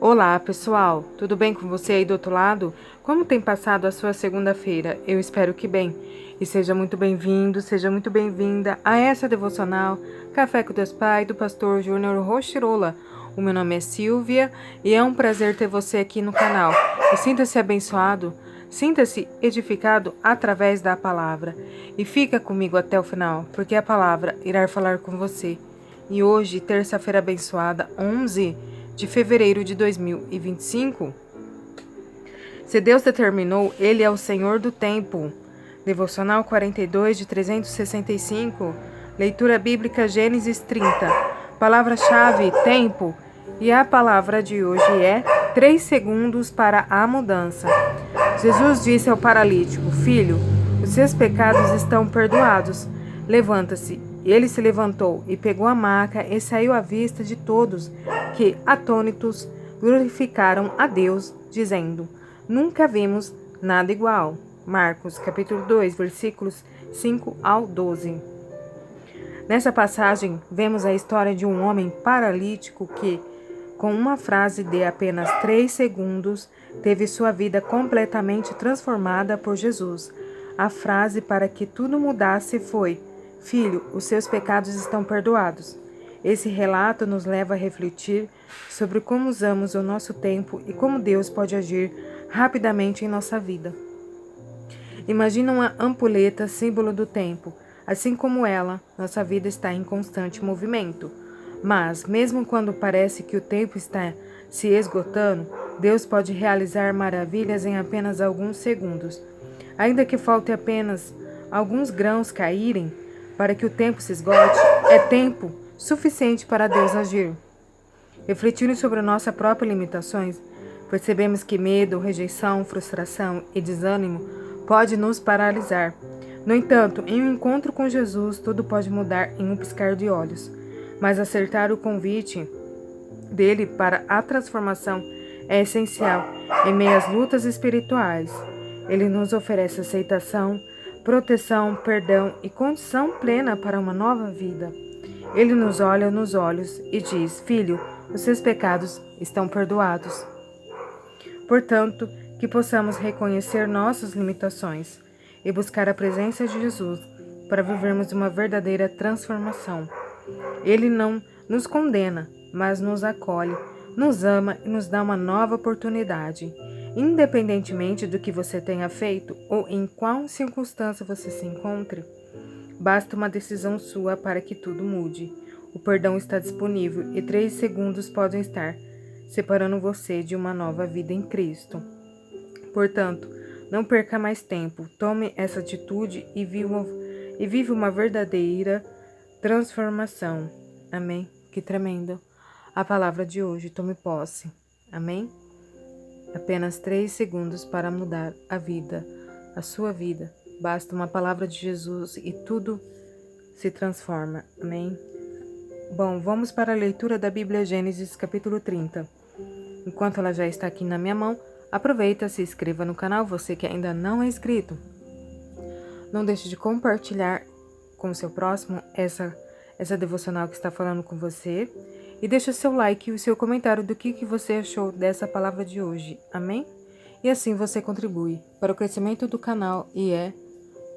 Olá, pessoal! Tudo bem com você aí do outro lado? Como tem passado a sua segunda-feira? Eu espero que bem. E seja muito bem-vindo, seja muito bem-vinda a essa devocional Café com Deus Pai do pastor Júnior Rochirola. O meu nome é Silvia e é um prazer ter você aqui no canal. E sinta-se abençoado, sinta-se edificado através da palavra. E fica comigo até o final, porque a palavra irá falar com você. E hoje, terça-feira abençoada, 11 de fevereiro de 2025. Se Deus determinou, Ele é o Senhor do tempo. Devocional 42 de 365. Leitura bíblica Gênesis 30. Palavra-chave, tempo. E a palavra de hoje é 3 segundos para a mudança. Jesus disse ao paralítico: Filho, os seus pecados estão perdoados. Levanta-se. Ele se levantou e pegou a maca e saiu à vista de todos, que, atônitos, glorificaram a Deus, dizendo: Nunca vimos nada igual. Marcos, capítulo 2, versículos 5 ao 12. Nessa passagem, vemos a história de um homem paralítico que, com uma frase de apenas 3 segundos, teve sua vida completamente transformada por Jesus. A frase para que tudo mudasse foi: Filho, os seus pecados estão perdoados. Esse relato nos leva a refletir sobre como usamos o nosso tempo e como Deus pode agir rapidamente em nossa vida. Imagina uma ampulheta, símbolo do tempo. Assim como ela, nossa vida está em constante movimento. Mas, mesmo quando parece que o tempo está se esgotando, Deus pode realizar maravilhas em apenas alguns segundos. Ainda que falte apenas alguns grãos caírem para que o tempo se esgote, é tempo suficiente para Deus agir. Refletindo sobre nossas próprias limitações, percebemos que medo, rejeição, frustração e desânimo pode nos paralisar. No entanto, em um encontro com Jesus, tudo pode mudar em um piscar de olhos. Mas acertar o convite dele para a transformação é essencial em meio às lutas espirituais. Ele nos oferece aceitação, proteção, perdão e condição plena para uma nova vida. Ele nos olha nos olhos e diz: Filho, os seus pecados estão perdoados. Portanto, que possamos reconhecer nossas limitações e buscar a presença de Jesus para vivermos uma verdadeira transformação. Ele não nos condena, mas nos acolhe, nos ama e nos dá uma nova oportunidade. Independentemente do que você tenha feito ou em qual circunstância você se encontre, basta uma decisão sua para que tudo mude. O perdão está disponível e 3 segundos podem estar separando você de uma nova vida em Cristo. Portanto, não perca mais tempo. Tome essa atitude e viva uma verdadeira transformação. Amém? Que tremendo. A palavra de hoje, tome posse. Amém? Apenas 3 segundos para mudar a vida, a sua vida. Basta uma palavra de Jesus e tudo se transforma. Amém? Bom, vamos para a leitura da Bíblia Gênesis capítulo 30. Enquanto ela já está aqui na minha mão, aproveita, se inscreva no canal, você que ainda não é inscrito. Não deixe de compartilhar com o seu próximo essa devocional que está falando com você. E deixa seu like e o seu comentário do que você achou dessa palavra de hoje. Amém? E assim você contribui para o crescimento do canal e é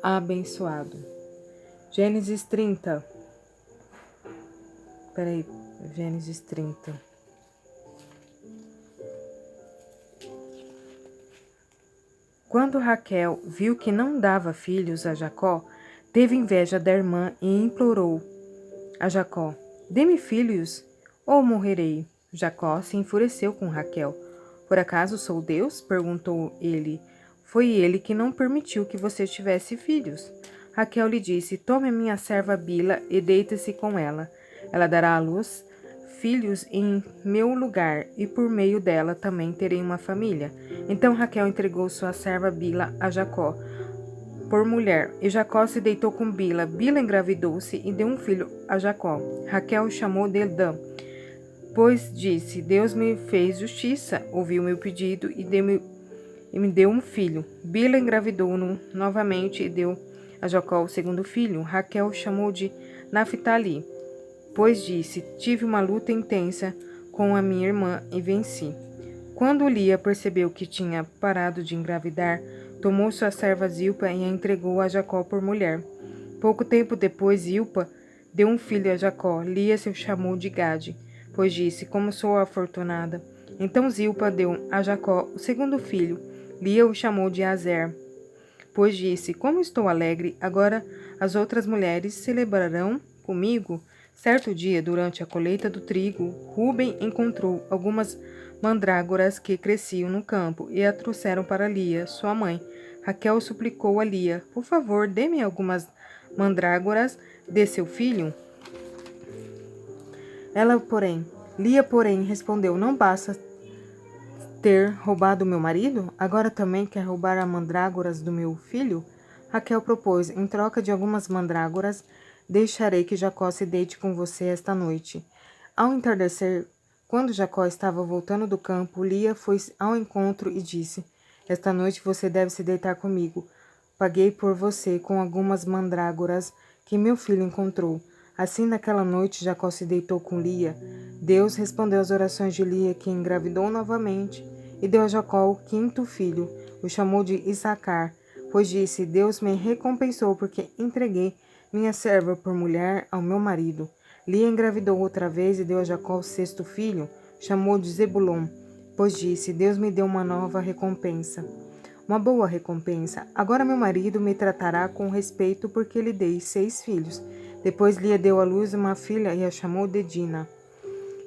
abençoado. Gênesis 30. Gênesis 30. Quando Raquel viu que não dava filhos a Jacó, teve inveja da irmã e implorou a Jacó: Dê-me filhos, ou morrerei. Jacó se enfureceu com Raquel. Por acaso sou Deus? Perguntou ele. Foi ele que não permitiu que você tivesse filhos. Raquel lhe disse: Tome a minha serva Bila e deite-se com ela. Ela dará à luz filhos em meu lugar, e por meio dela também terei uma família. Então Raquel entregou sua serva Bila a Jacó por mulher, e Jacó se deitou com Bila. Bila engravidou-se e deu um filho a Jacó. Raquel o chamou de Dan, pois disse: Deus me fez justiça, ouviu meu pedido e me deu um filho. Bila engravidou-no novamente e deu a Jacó o segundo filho. Raquel o chamou de Naphtali, pois disse: Tive uma luta intensa com a minha irmã e venci. Quando Lia percebeu que tinha parado de engravidar, tomou sua serva Zilpa e a entregou a Jacó por mulher. Pouco tempo depois, Zilpa deu um filho a Jacó. Lia se chamou de Gade, pois disse: Como sou afortunada. Então Zilpa deu a Jacó o segundo filho. Lia o chamou de Azer, pois disse: Como estou alegre, agora as outras mulheres celebrarão comigo. Certo dia, durante a colheita do trigo, Ruben encontrou algumas mandrágoras que cresciam no campo e a trouxeram para Lia, sua mãe. Raquel suplicou a Lia: Por favor, dê-me algumas mandrágoras de seu filho. Lia, porém, respondeu: Não basta ter roubado meu marido? Agora também quer roubar as mandrágoras do meu filho? Raquel propôs: Em troca de algumas mandrágoras, deixarei que Jacó se deite com você esta noite. Ao entardecer, quando Jacó estava voltando do campo, Lia foi ao encontro e disse: Esta noite você deve se deitar comigo. Paguei por você com algumas mandrágoras que meu filho encontrou. Assim, naquela noite, Jacó se deitou com Lia. Deus respondeu às orações de Lia, que engravidou novamente, e deu a Jacó o quinto filho. O chamou de Issacar, pois disse: Deus me recompensou porque entreguei minha serva por mulher ao meu marido. Lia engravidou outra vez e deu a Jacó o sexto filho. Chamou de Zebulon, pois disse: Deus me deu uma nova recompensa. Uma boa recompensa. Agora meu marido me tratará com respeito porque lhe dei 6 filhos. Depois Lia deu à luz uma filha e a chamou de Dina.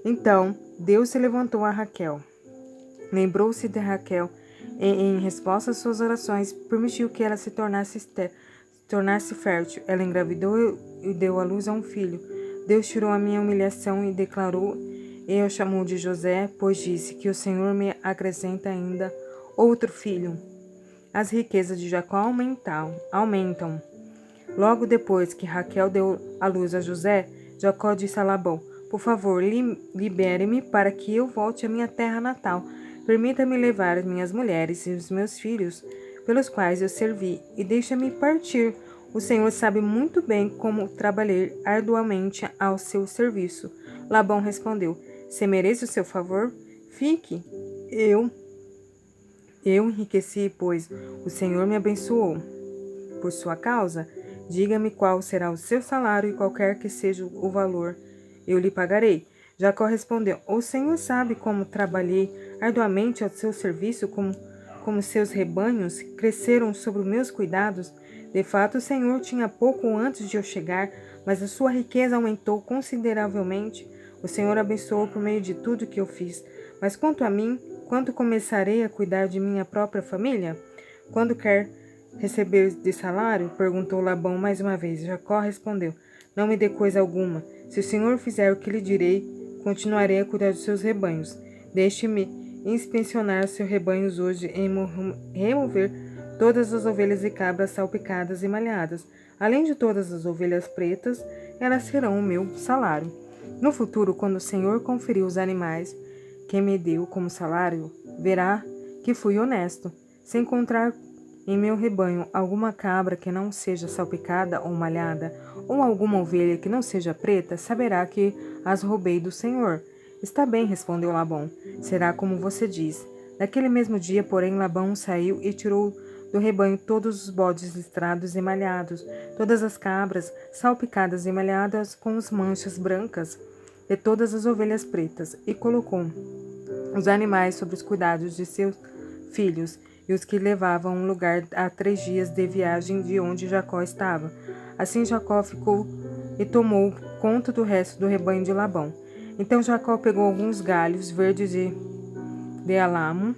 Então Deus se levantou a Raquel. Lembrou-se de Raquel e, em resposta às suas orações, permitiu que ela se tornasse fértil. Ela engravidou e deu à luz a um filho. Deus tirou a minha humilhação e declarou, e o chamou de José, pois disse que o Senhor me acrescenta ainda outro filho. As riquezas de Jacó aumentam. Logo depois que Raquel deu à luz a José, Jacó disse a Labão: Por favor, libere-me para que eu volte à minha terra natal. Permita-me levar as minhas mulheres e os meus filhos, pelos quais eu servi, e deixa-me partir. O Senhor sabe muito bem como trabalhei arduamente ao seu serviço. Labão respondeu: Se mereço o seu favor, fique. Eu enriqueci, pois o Senhor me abençoou. Por sua causa, diga-me qual será o seu salário e qualquer que seja o valor, eu lhe pagarei. Jacó respondeu: O Senhor sabe como trabalhei arduamente ao seu serviço, como seus rebanhos cresceram sob meus cuidados. De fato, o Senhor tinha pouco antes de eu chegar, mas a sua riqueza aumentou consideravelmente. O Senhor abençoou por meio de tudo que eu fiz. Mas quanto a mim, quando começarei a cuidar de minha própria família? Quando quer receber de salário? Perguntou Labão mais uma vez. Jacó respondeu: Não me dê coisa alguma. Se o Senhor fizer o que lhe direi, continuarei a cuidar dos seus rebanhos. Deixe-me inspecionar seus rebanhos hoje e remover todas as ovelhas e cabras salpicadas e malhadas. Além de todas as ovelhas pretas, elas serão o meu salário. No futuro, quando o Senhor conferir os animais que me deu como salário, verá que fui honesto. Se encontrar em meu rebanho alguma cabra que não seja salpicada ou malhada, ou alguma ovelha que não seja preta, saberá que as roubei do Senhor. Está bem, respondeu Labão. Será como você diz. Naquele mesmo dia, porém, Labão saiu e tirou do rebanho todos os bodes listrados e malhados, todas as cabras salpicadas e malhadas com as manchas brancas, e todas as ovelhas pretas, e colocou os animais sob os cuidados de seus filhos, e os que levavam um lugar a 3 dias de viagem de onde Jacó estava. Assim Jacó ficou e tomou conta do resto do rebanho de Labão. Então Jacó pegou alguns galhos verdes de alamo,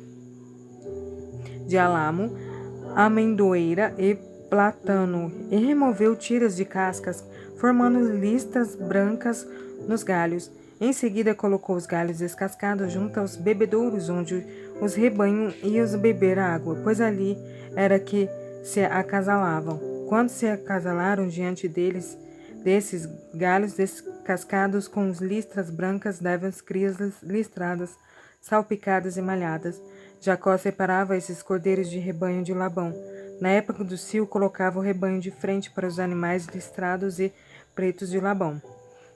amendoeira e platano, e removeu tiras de cascas, formando listas brancas nos galhos. Em seguida, colocou os galhos descascados junto aos bebedouros onde os rebanhos iam beber água, pois ali era que se acasalavam. Quando se acasalaram diante desses galhos descascados com as listras brancas, davam as crias listradas, salpicadas e malhadas. Jacó separava esses cordeiros de rebanho de Labão. Na época do cio, colocava o rebanho de frente para os animais listrados e pretos de Labão.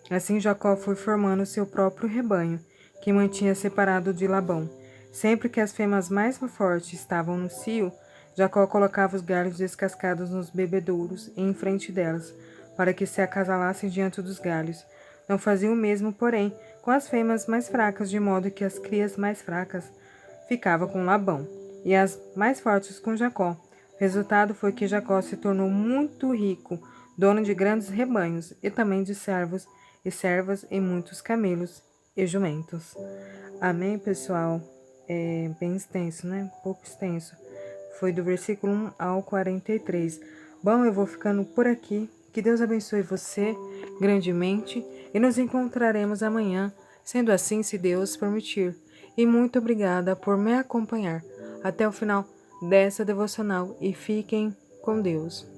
Assim Jacó foi formando seu próprio rebanho, que mantinha separado de Labão. Sempre que as fêmeas mais fortes estavam no cio, Jacó colocava os galhos descascados nos bebedouros em frente delas, para que se acasalassem diante dos galhos. Não fazia o mesmo, porém, com as fêmeas mais fracas, de modo que as crias mais fracas ficavam com Labão, e as mais fortes com Jacó. O resultado foi que Jacó se tornou muito rico, dono de grandes rebanhos, e também de servos e servas e muitos camelos e jumentos. Amém, pessoal? É bem extenso, né? Um pouco extenso. Foi do versículo 1 ao 43. Bom, eu vou ficando por aqui. Que Deus abençoe você grandemente e nos encontraremos amanhã, sendo assim, se Deus permitir. E muito obrigada por me acompanhar até o final dessa devocional e fiquem com Deus.